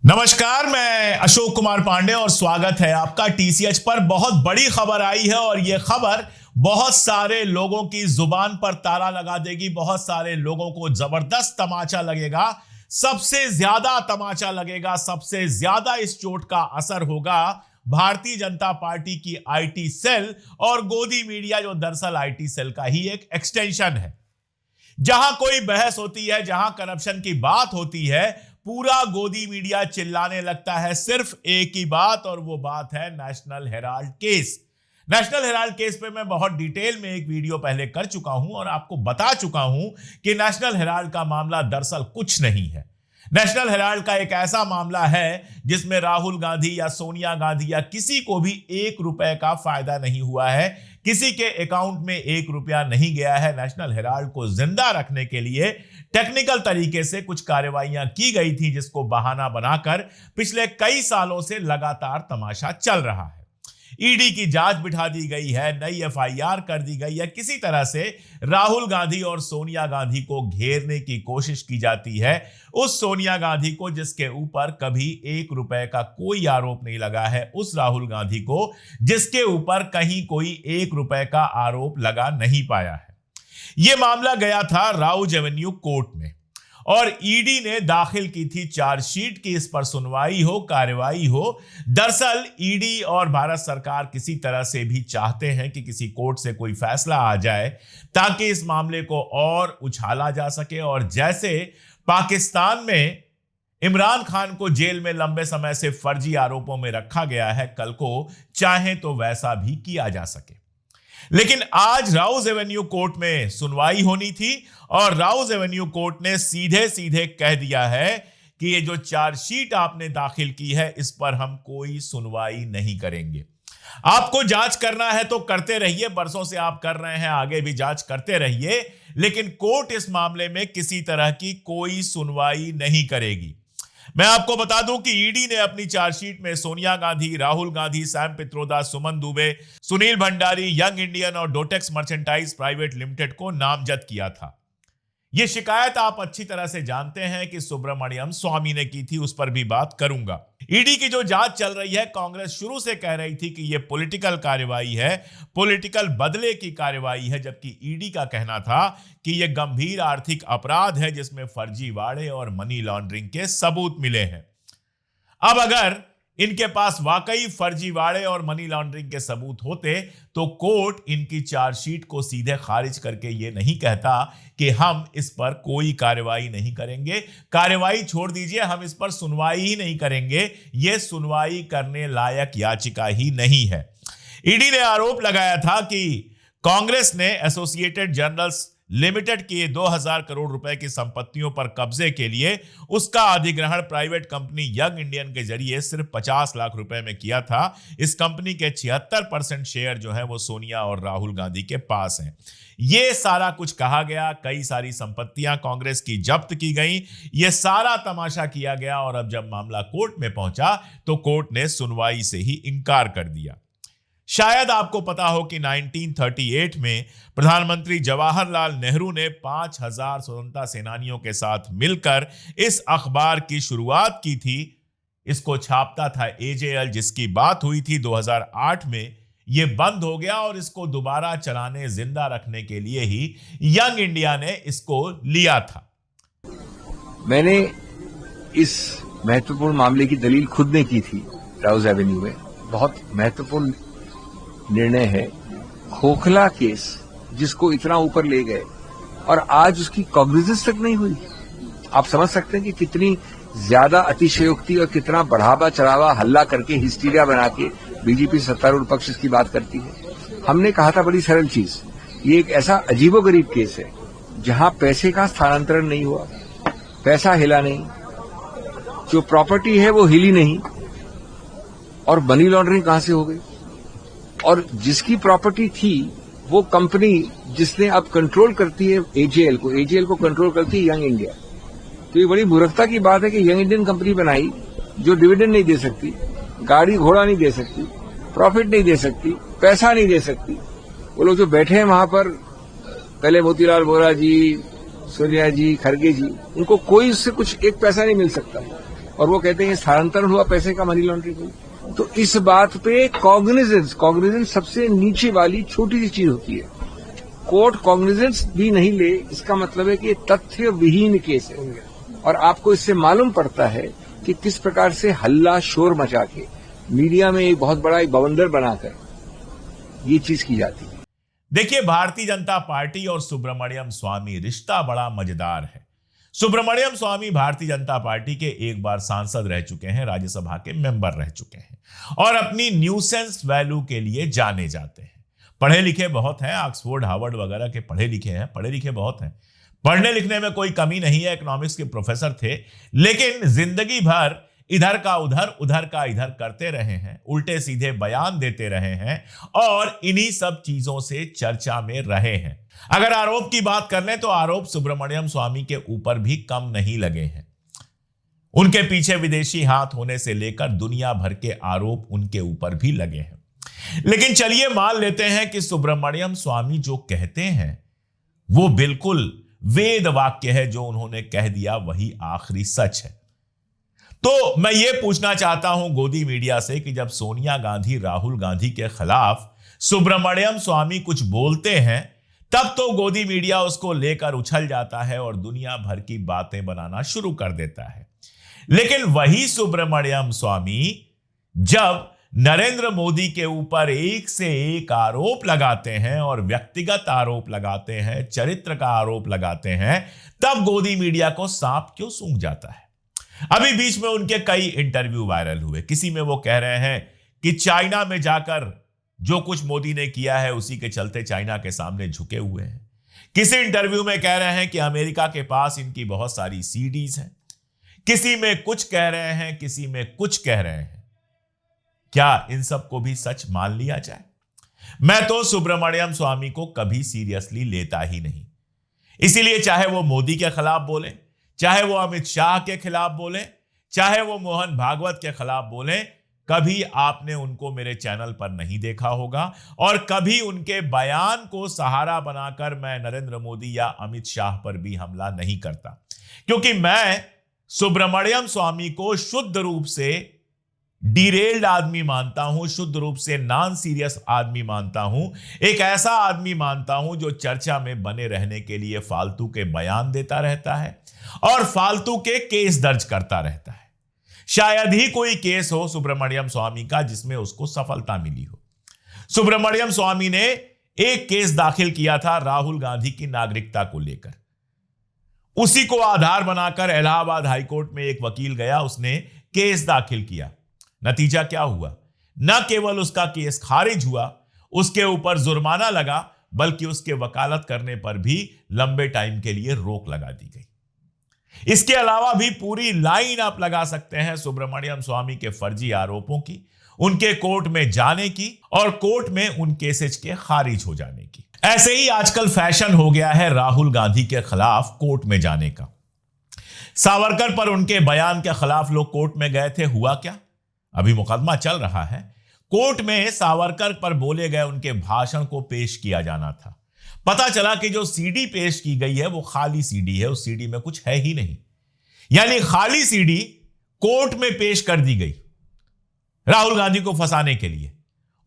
नमस्कार, मैं अशोक कुमार पांडे और स्वागत है आपका टीसीएच पर। बहुत बड़ी खबर आई है और यह खबर बहुत सारे लोगों की जुबान पर ताला लगा देगी। बहुत सारे लोगों को जबरदस्त तमाचा लगेगा, सबसे ज्यादा तमाचा लगेगा, सबसे ज्यादा इस चोट का असर होगा भारतीय जनता पार्टी की आईटी सेल और गोदी मीडिया, जो दरअसल आईटी सेल का ही एक एक्सटेंशन है। जहां कोई बहस होती है, जहां करप्शन की बात होती है, पूरा गोदी मीडिया चिल्लाने लगता है सिर्फ एक ही बात, और वो बात है national Herald case. National Herald case पे मैं बहुत डिटेल में एक वीडियो पहले कर चुका हूं और आपको बता चुका हूं कि नेशनल हेराल्ड का मामला दरअसल कुछ नहीं है। नेशनल हेराल्ड का एक ऐसा मामला है जिसमें राहुल गांधी या सोनिया गांधी या किसी को भी 1 रुपए का फायदा नहीं हुआ है, किसी के अकाउंट में 1 रुपया नहीं गया है। नेशनल हेराल्ड को जिंदा रखने के लिए टेक्निकल तरीके से कुछ कार्रवाइयां की गई थी, जिसको बहाना बनाकर पिछले कई सालों से लगातार तमाशा चल रहा है। ईडी की जांच बिठा दी गई है, नई एफआईआर कर दी गई है, किसी तरह से राहुल गांधी और सोनिया गांधी को घेरने की कोशिश की जाती है। उस सोनिया गांधी को जिसके ऊपर कभी 1 रुपए का कोई आरोप नहीं लगा है, उस राहुल गांधी को जिसके ऊपर कहीं कोई 1 रुपए का आरोप लगा नहीं पाया है। यह मामला गया था राउज एवेन्यू कोर्ट में और ईडी ने दाखिल की थी चार्जशीट की इस पर सुनवाई हो, कार्रवाई हो। दरअसल ईडी और भारत सरकार किसी तरह से भी चाहते हैं कि किसी कोर्ट से कोई फैसला आ जाए ताकि इस मामले को और उछाला जा सके, और जैसे पाकिस्तान में इमरान खान को जेल में लंबे समय से फर्जी आरोपों में रखा गया है, कल को चाहे तो वैसा भी किया जा सके। लेकिन आज राउज एवेन्यू कोर्ट में सुनवाई होनी थी और राउज एवेन्यू कोर्ट ने सीधे सीधे कह दिया है कि ये जो चार्जशीट आपने दाखिल की है, इस पर हम कोई सुनवाई नहीं करेंगे। आपको जांच करना है तो करते रहिए, बरसों से आप कर रहे हैं, आगे भी जांच करते रहिए, लेकिन कोर्ट इस मामले में किसी तरह की कोई सुनवाई नहीं करेगी। मैं आपको बता दूं कि ईडी ने अपनी चार्जशीट में सोनिया गांधी, राहुल गांधी, सैम पित्रोदा, सुमन दुबे, सुनील भंडारी, यंग इंडियन और डोटेक्स मर्चेंटाइज प्राइवेट लिमिटेड को नामजद किया था। यह शिकायत आप अच्छी तरह से जानते हैं कि सुब्रमण्यम स्वामी ने की थी, उस पर भी बात करूंगा। ईडी की जो जांच चल रही है, कांग्रेस शुरू से कह रही थी कि यह पॉलिटिकल कार्रवाई है, पॉलिटिकल बदले की कार्रवाई है, जबकि ईडी का कहना था कि यह गंभीर आर्थिक अपराध है जिसमें फर्जीवाड़े और मनी लॉन्ड्रिंग के सबूत मिले हैं। अब अगर इनके पास वाकई फर्जीवाड़े और मनी लॉन्ड्रिंग के सबूत होते तो कोर्ट इनकी चार्जशीट को सीधे खारिज करके ये नहीं कहता कि हम इस पर कोई कार्रवाई नहीं करेंगे। कार्रवाई छोड़ दीजिए, हम इस पर सुनवाई ही नहीं करेंगे। ये सुनवाई करने लायक याचिका ही नहीं है। ईडी ने आरोप लगाया था कि कांग्रेस ने एसोसिएटेड जर्नल्स लिमिटेड की 2000 करोड़ रुपए की संपत्तियों पर कब्जे के लिए उसका अधिग्रहण प्राइवेट कंपनी यंग इंडियन के जरिए सिर्फ 50 लाख रुपए में किया था। इस कंपनी के 76% शेयर जो है वो सोनिया और राहुल गांधी के पास हैं। ये सारा कुछ कहा गया, कई सारी संपत्तियां कांग्रेस की जब्त की गई, ये सारा तमाशा किया गया, और अब जब मामला कोर्ट में पहुंचा तो कोर्ट ने सुनवाई से ही इनकार कर दिया। शायद आपको पता हो कि 1938 में प्रधानमंत्री जवाहरलाल नेहरू ने 5000 स्वतंत्रता सेनानियों के साथ मिलकर इस अखबार की शुरुआत की थी। इसको छापता था एजेएल, जिसकी बात हुई थी 2008 में। यह बंद हो गया और इसको दोबारा चलाने, जिंदा रखने के लिए ही यंग इंडिया ने इसको लिया था। मैंने इस महत्वपूर्ण मामले की दलील खुद ने की थी राउज एवेन्यू में। बहुत महत्वपूर्ण निर्णय है। खोखला केस जिसको इतना ऊपर ले गए और आज उसकी कॉग्निजेंस तक नहीं हुई। आप समझ सकते हैं कि कितनी ज्यादा अतिशयोक्ति और कितना बढ़ावा चढ़ावा हल्ला करके हिस्टीरिया बना के बीजेपी सत्तारूढ़ पक्ष इसकी बात करती है। हमने कहा था बड़ी सरल चीज, ये एक ऐसा अजीबोगरीब केस है जहां पैसे का स्थानांतरण नहीं हुआ, पैसा हिला नहीं, जो प्रॉपर्टी है वो हिली नहीं, और मनी लॉन्ड्रिंग कहां से हो गई। और जिसकी प्रॉपर्टी थी वो कंपनी जिसने अब कंट्रोल करती है एजेएल को कंट्रोल करती है यंग इंडिया। तो ये बड़ी मूर्खता की बात है कि यंग इंडियन कंपनी बनाई जो डिविडेंड नहीं दे सकती, गाड़ी घोड़ा नहीं दे सकती, प्रॉफिट नहीं दे सकती, पैसा नहीं दे सकती। वो लोग जो बैठे हैं वहां पर, पहले मोतीलाल वोरा जी, सोनिया जी, खड़गे जी, उनको कोई उससे कुछ एक पैसा नहीं मिल सकता। और वो कहते हैं स्थानांतरण हुआ पैसे का, मनी लॉन्ड्रिंग हुई। तो इस बात पे कॉग्निजेंस सबसे नीचे वाली छोटी सी चीज होती है। कोर्ट कॉग्निजेंस भी नहीं ले, इसका मतलब है कि ये तथ्य विहीन केस है। और आपको इससे मालूम पड़ता है कि किस प्रकार से हल्ला शोर मचा के मीडिया में एक बहुत बड़ा एक बवंडर बनाकर ये चीज की जाती है। देखिए, भारतीय जनता पार्टी और सुब्रमण्यम स्वामी रिश्ता बड़ा मजेदार है। सुब्रमण्यम स्वामी भारतीय जनता पार्टी के एक बार सांसद रह चुके हैं, राज्यसभा के मेंबर रह चुके हैं और अपनी न्यूसेंस वैल्यू के लिए जाने जाते हैं। पढ़े लिखे बहुत हैं, ऑक्सफोर्ड हार्वर्ड वगैरह के पढ़े लिखे बहुत हैं। पढ़ने लिखने में कोई कमी नहीं है, इकोनॉमिक्स के प्रोफेसर थे, लेकिन जिंदगी भर इधर का उधर का इधर करते रहे हैं, उल्टे सीधे बयान देते रहे हैं और इन्हीं सब चीजों से चर्चा में रहे हैं। अगर आरोप की बात कर लें तो आरोप सुब्रमण्यम स्वामी के ऊपर भी कम नहीं लगे हैं। उनके पीछे विदेशी हाथ होने से लेकर दुनिया भर के आरोप उनके ऊपर भी लगे हैं। लेकिन चलिए मान लेते हैं कि सुब्रमण्यम स्वामी जो कहते हैं वो बिल्कुल वेद वाक्य है, जो उन्होंने कह दिया वही आखिरी सच है। तो मैं ये पूछना चाहता हूं गोदी मीडिया से कि जब सोनिया गांधी राहुल गांधी के खिलाफ सुब्रमण्यम स्वामी कुछ बोलते हैं तब तो गोदी मीडिया उसको लेकर उछल जाता है और दुनिया भर की बातें बनाना शुरू कर देता है। लेकिन वही सुब्रमण्यम स्वामी जब नरेंद्र मोदी के ऊपर एक से एक आरोप लगाते हैं और व्यक्तिगत आरोप लगाते हैं, चरित्र का आरोप लगाते हैं, तब गोदी मीडिया को सांप क्यों सूंघ जाता है। अभी बीच में उनके कई इंटरव्यू वायरल हुए। किसी में वो कह रहे हैं कि चाइना में जाकर जो कुछ मोदी ने किया है उसी के चलते चाइना के सामने झुके हुए हैं। किसी इंटरव्यू में कह रहे हैं कि अमेरिका के पास इनकी बहुत सारी सीडीज हैं। किसी में कुछ कह रहे हैं, किसी में कुछ कह रहे हैं। क्या इन सब को भी सच मान लिया जाए? मैं तो सुब्रमण्यम स्वामी को कभी सीरियसली लेता ही नहीं। इसीलिए चाहे वो मोदी के खिलाफ बोले, चाहे वो अमित शाह के खिलाफ बोले, चाहे वो मोहन भागवत के खिलाफ बोले, कभी आपने उनको मेरे चैनल पर नहीं देखा होगा और कभी उनके बयान को सहारा बनाकर मैं नरेंद्र मोदी या अमित शाह पर भी हमला नहीं करता, क्योंकि मैं सुब्रमण्यम स्वामी को शुद्ध रूप से डिरेल्ड आदमी मानता हूं, शुद्ध रूप से नॉन सीरियस आदमी मानता हूं, एक ऐसा आदमी मानता हूं जो चर्चा में बने रहने के लिए फालतू के बयान देता रहता है और फालतू के केस दर्ज करता रहता है। शायद ही कोई केस हो सुब्रमण्यम स्वामी का जिसमें उसको सफलता मिली हो। सुब्रमण्यम स्वामी ने एक केस दाखिल किया था राहुल गांधी की नागरिकता को लेकर। उसी को आधार बनाकर इलाहाबाद हाईकोर्ट में एक वकील गया, उसने केस दाखिल किया। नतीजा क्या हुआ? न केवल उसका केस खारिज हुआ, उसके ऊपर जुर्माना लगा, बल्कि उसके वकालत करने पर भी लंबे टाइम के लिए रोक लगा दी गई। इसके अलावा भी पूरी लाइन आप लगा सकते हैं सुब्रमण्यम स्वामी के फर्जी आरोपों की, उनके कोर्ट में जाने की और कोर्ट में उन केसेज के खारिज हो जाने की। ऐसे ही आजकल फैशन हो गया है राहुल गांधी के खिलाफ कोर्ट में जाने का। सावरकर पर उनके बयान के खिलाफ लोग कोर्ट में गए थे, हुआ क्या? अभी मुकदमा चल रहा है। कोर्ट में सावरकर पर बोले गए उनके भाषण को पेश किया जाना था। पता चला कि जो सीडी पेश की गई है वो खाली सीडी है, उस सीडी में कुछ है ही नहीं। यानी खाली सीडी कोर्ट में पेश कर दी गई राहुल गांधी को फंसाने के लिए।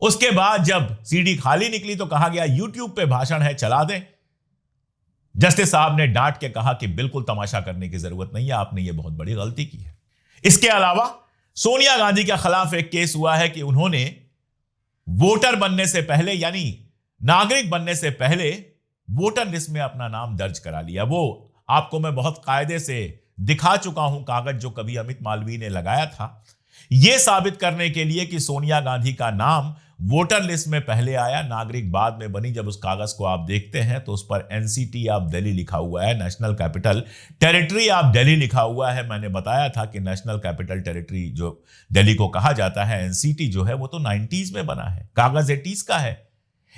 उसके बाद जब सीडी खाली निकली तो कहा गया यूट्यूब पे भाषण है, चला दें। जस्टिस साहब ने डांट के कहा कि बिल्कुल तमाशा करने की जरूरत नहीं है, आपने ये बहुत बड़ी गलती की है। इसके अलावा सोनिया गांधी के खिलाफ एक केस हुआ है कि उन्होंने वोटर बनने से पहले, यानी नागरिक बनने से पहले, वोटर लिस्ट में अपना नाम दर्ज करा लिया। वो आपको मैं बहुत कायदे से दिखा चुका हूं कागज जो कभी अमित मालवीय ने लगाया था, यह साबित करने के लिए कि सोनिया गांधी का नाम वोटर लिस्ट में पहले आया, नागरिक बाद में बनी। जब उस कागज को आप देखते हैं तो उस पर एनसीटी ऑफ दिल्ली लिखा हुआ है, national capital territory of Delhi लिखा हुआ है। मैंने बताया था कि नेशनल कैपिटल टेरिटरी जो दिल्ली को कहा जाता है, एनसीटी जो है वो तो 90s में बना है, कागज 80s का है।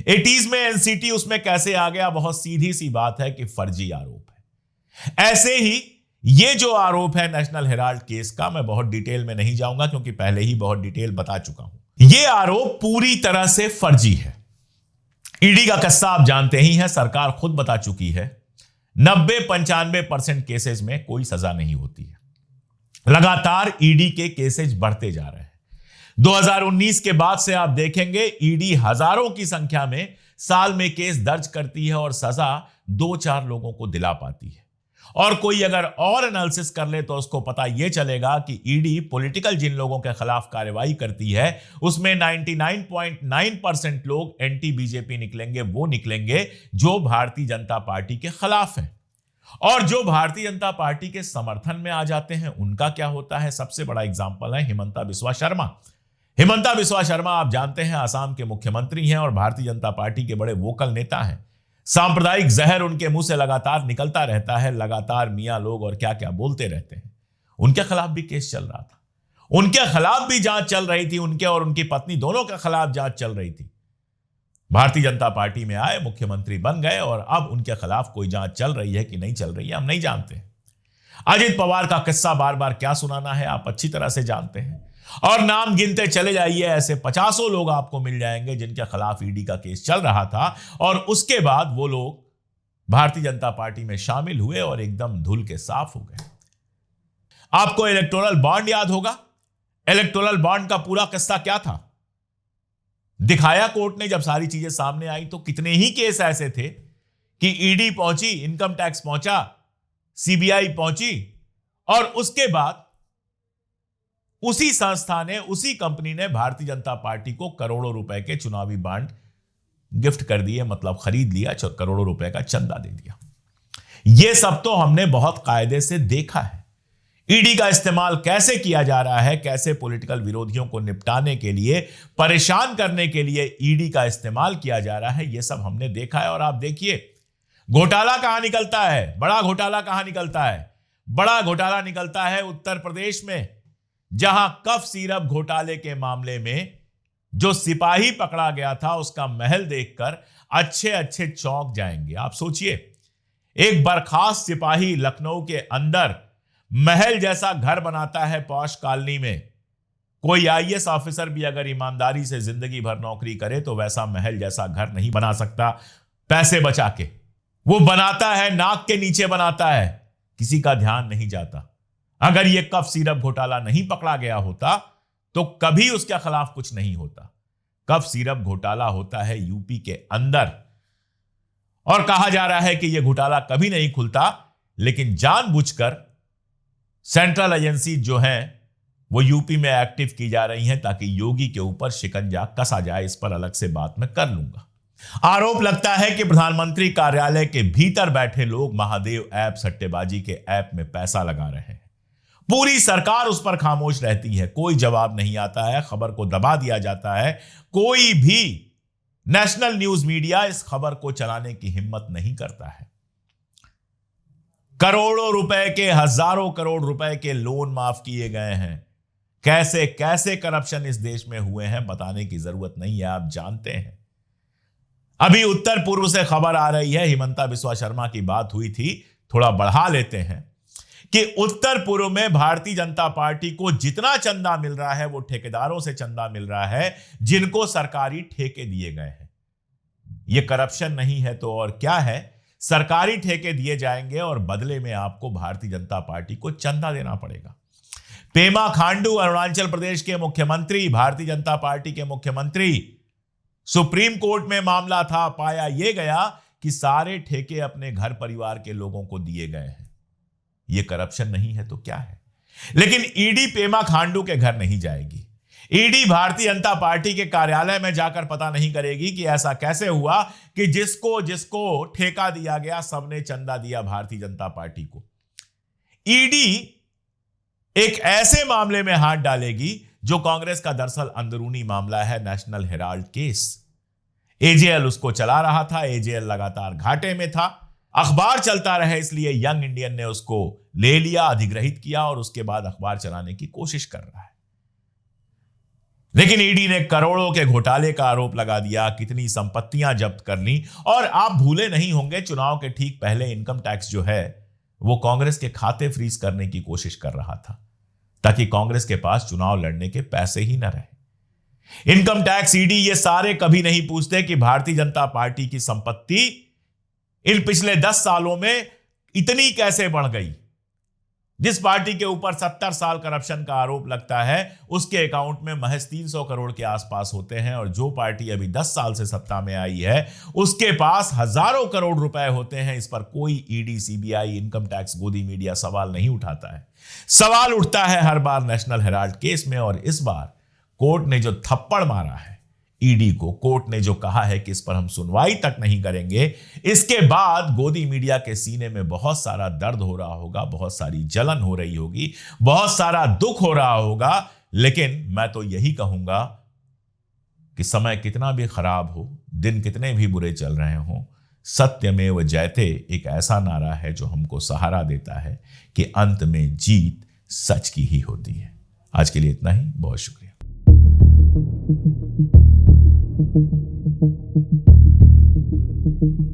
80s में एनसीटी उसमें कैसे आ गया? बहुत सीधी सी बात है कि फर्जी आरोप है। ऐसे ही ये जो आरोप है नेशनल हेराल्ड केस का, मैं बहुत डिटेल में नहीं जाऊंगा क्योंकि पहले ही बहुत डिटेल बता चुका हूं। ये आरोप पूरी तरह से फर्जी है। ईडी का किस्सा आप जानते ही हैं, सरकार खुद बता चुकी है 90-95% केसेस में कोई सजा नहीं होती है। लगातार ईडी के केसेस बढ़ते जा रहे हैं। 2019 के बाद से आप देखेंगे ईडी हजारों की संख्या में साल में केस दर्ज करती है और सजा 2-4 लोगों को दिला पाती है। और कोई अगर और एनालिसिस कर ले तो उसको पता यह चलेगा कि ईडी पॉलिटिकल जिन लोगों के खिलाफ कार्रवाई करती है उसमें 99.9% लोग एंटी बीजेपी निकलेंगे, वो निकलेंगे जो भारतीय जनता पार्टी के खिलाफ हैं। और जो भारतीय जनता पार्टी के समर्थन में आ जाते हैं उनका क्या होता है? सबसे बड़ा एग्जाम्पल है हिमंता बिस्वा शर्मा। हिमंता बिस्वा शर्मा आप जानते हैं असम के मुख्यमंत्री हैं और भारतीय जनता पार्टी के बड़े वोकल नेता हैं। सांप्रदायिक जहर उनके मुंह से लगातार निकलता रहता है, लगातार मियां लोग और क्या क्या बोलते रहते हैं। उनके खिलाफ भी केस चल रहा था, उनके खिलाफ भी जांच चल रही थी, उनके और उनकी पत्नी दोनों के खिलाफ जांच चल रही थी। भारतीय जनता पार्टी में आए, मुख्यमंत्री बन गए और अब उनके खिलाफ कोई जांच चल रही है कि नहीं चल रही है हम नहीं जानते। अजित पवार का किस्सा बार बार क्या सुनाना है आप अच्छी तरह से जानते हैं। और नाम गिनते चले जाइए, ऐसे 50 लोग आपको मिल जाएंगे जिनके खिलाफ ईडी का केस चल रहा था और उसके बाद वो लोग भारतीय जनता पार्टी में शामिल हुए और एकदम धुल के साफ हो गए। आपको इलेक्टोरल बॉन्ड याद होगा। इलेक्टोरल बॉन्ड का पूरा किस्सा क्या था? दिखाया कोर्ट ने, जब सारी चीजें सामने आई तो कितने ही केस ऐसे थे कि ईडी पहुंची, इनकम टैक्स पहुंचा, सीबीआई पहुंची और उसके बाद उसी संस्था ने, उसी कंपनी ने भारतीय जनता पार्टी को करोड़ों रुपए के चुनावी बॉन्ड गिफ्ट कर दिए, मतलब खरीद लिया, करोड़ों रुपए का चंदा दे दिया। यह सब तो हमने बहुत कायदे से देखा है। ईडी का इस्तेमाल कैसे किया जा रहा है, कैसे पॉलिटिकल विरोधियों को निपटाने के लिए, परेशान करने के लिए ईडी का इस्तेमाल किया जा रहा है, यह सब हमने देखा है। और आप देखिए घोटाला कहां निकलता है, बड़ा घोटाला कहां निकलता है? बड़ा घोटाला निकलता है उत्तर प्रदेश में, जहां कफ सिरप घोटाले के मामले में जो सिपाही पकड़ा गया था उसका महल देखकर अच्छे अच्छे चौंक जाएंगे। आप सोचिए, एक बर्खास्त सिपाही लखनऊ के अंदर महल जैसा घर बनाता है पॉश कॉलोनी में। कोई आईएएस ऑफिसर भी अगर ईमानदारी से जिंदगी भर नौकरी करे तो वैसा महल जैसा घर नहीं बना सकता पैसे बचा के। वो बनाता है, नाक के नीचे बनाता है, किसी का ध्यान नहीं जाता। अगर यह कफ सिरप घोटाला नहीं पकड़ा गया होता तो कभी उसके खिलाफ कुछ नहीं होता। कफ सिरप घोटाला होता है यूपी के अंदर और कहा जा रहा है कि यह घोटाला कभी नहीं खुलता, लेकिन जानबूझकर सेंट्रल एजेंसी जो है वो यूपी में एक्टिव की जा रही हैं ताकि योगी के ऊपर शिकंजा कसा जाए। इस पर अलग से बात मैं कर लूंगा। आरोप लगता है कि प्रधानमंत्री कार्यालय के भीतर बैठे लोग महादेव ऐप सट्टेबाजी के ऐप में पैसा लगा रहे हैं। पूरी सरकार उस पर खामोश रहती है, कोई जवाब नहीं आता है, खबर को दबा दिया जाता है। कोई भी नेशनल न्यूज मीडिया इस खबर को चलाने की हिम्मत नहीं करता है। करोड़ों रुपए के, हजारों करोड़ रुपए के लोन माफ किए गए हैं। कैसे कैसे करप्शन इस देश में हुए हैं बताने की जरूरत नहीं है, आप जानते हैं। अभी उत्तर पूर्व से खबर आ रही है, हिमंता बिस्वा शर्मा की बात हुई थी, थोड़ा बढ़ा लेते हैं कि उत्तर पूर्व में भारतीय जनता पार्टी को जितना चंदा मिल रहा है वो ठेकेदारों से चंदा मिल रहा है जिनको सरकारी ठेके दिए गए हैं। ये करप्शन नहीं है तो और क्या है? सरकारी ठेके दिए जाएंगे और बदले में आपको भारतीय जनता पार्टी को चंदा देना पड़ेगा। पेमा खांडू अरुणाचल प्रदेश के मुख्यमंत्री, भारतीय जनता पार्टी के मुख्यमंत्री, सुप्रीम कोर्ट में मामला था, पाया यह गया कि सारे ठेके अपने घर परिवार के लोगों को दिए गए हैं। यह करप्शन नहीं है तो क्या है? लेकिन ईडी पेमा खांडू के घर नहीं जाएगी। ईडी भारतीय जनता पार्टी के कार्यालय में जाकर पता नहीं करेगी कि ऐसा कैसे हुआ कि जिसको जिसको ठेका दिया गया सबने चंदा दिया भारतीय जनता पार्टी को। ईडी एक ऐसे मामले में हाथ डालेगी जो कांग्रेस का दरअसल अंदरूनी मामला है, नेशनल हेराल्ड केस। एजेएल उसको चला रहा था, एजेएल लगातार घाटे में था, अखबार चलता रहे इसलिए यंग इंडियन ने उसको ले लिया, अधिग्रहित किया और उसके बाद अखबार चलाने की कोशिश कर रहा है। लेकिन ईडी ने करोड़ों के घोटाले का आरोप लगा दिया, कितनी संपत्तियां जब्त कर ली। और आप भूले नहीं होंगे चुनाव के ठीक पहले इनकम टैक्स जो है वो कांग्रेस के खाते फ्रीज करने की कोशिश कर रहा था ताकि कांग्रेस के पास चुनाव लड़ने के पैसे ही न रहे। इनकम टैक्स, ईडी ये सारे कभी नहीं पूछते कि भारतीय जनता पार्टी की संपत्ति इन पिछले 10 सालों में इतनी कैसे बढ़ गई। जिस पार्टी के ऊपर 70 साल करप्शन का आरोप लगता है उसके अकाउंट में महज 300 करोड़ के आसपास होते हैं, और जो पार्टी अभी 10 साल से सत्ता में आई है उसके पास हजारों करोड़ रुपए होते हैं। इस पर कोई ईडी, सीबीआई, इनकम टैक्स, गोदी मीडिया सवाल नहीं उठाता है। सवाल उठता है हर बार नेशनल हेराल्ड केस में, और इस बार कोर्ट ने जो थप्पड़ मारा है ईडी को, कोर्ट ने जो कहा है कि इस पर हम सुनवाई तक नहीं करेंगे, इसके बाद गोदी मीडिया के सीने में बहुत सारा दर्द हो रहा होगा, बहुत सारी जलन हो रही होगी, बहुत सारा दुख हो रहा होगा। लेकिन मैं तो यही कहूंगा कि समय कितना भी खराब हो, दिन कितने भी बुरे चल रहे हों, सत्यमेव जयते एक ऐसा नारा है जो हमको सहारा देता है कि अंत में जीत सच की ही होती है। आज के लिए इतना ही, बहुत शुक्रिया। Thank you.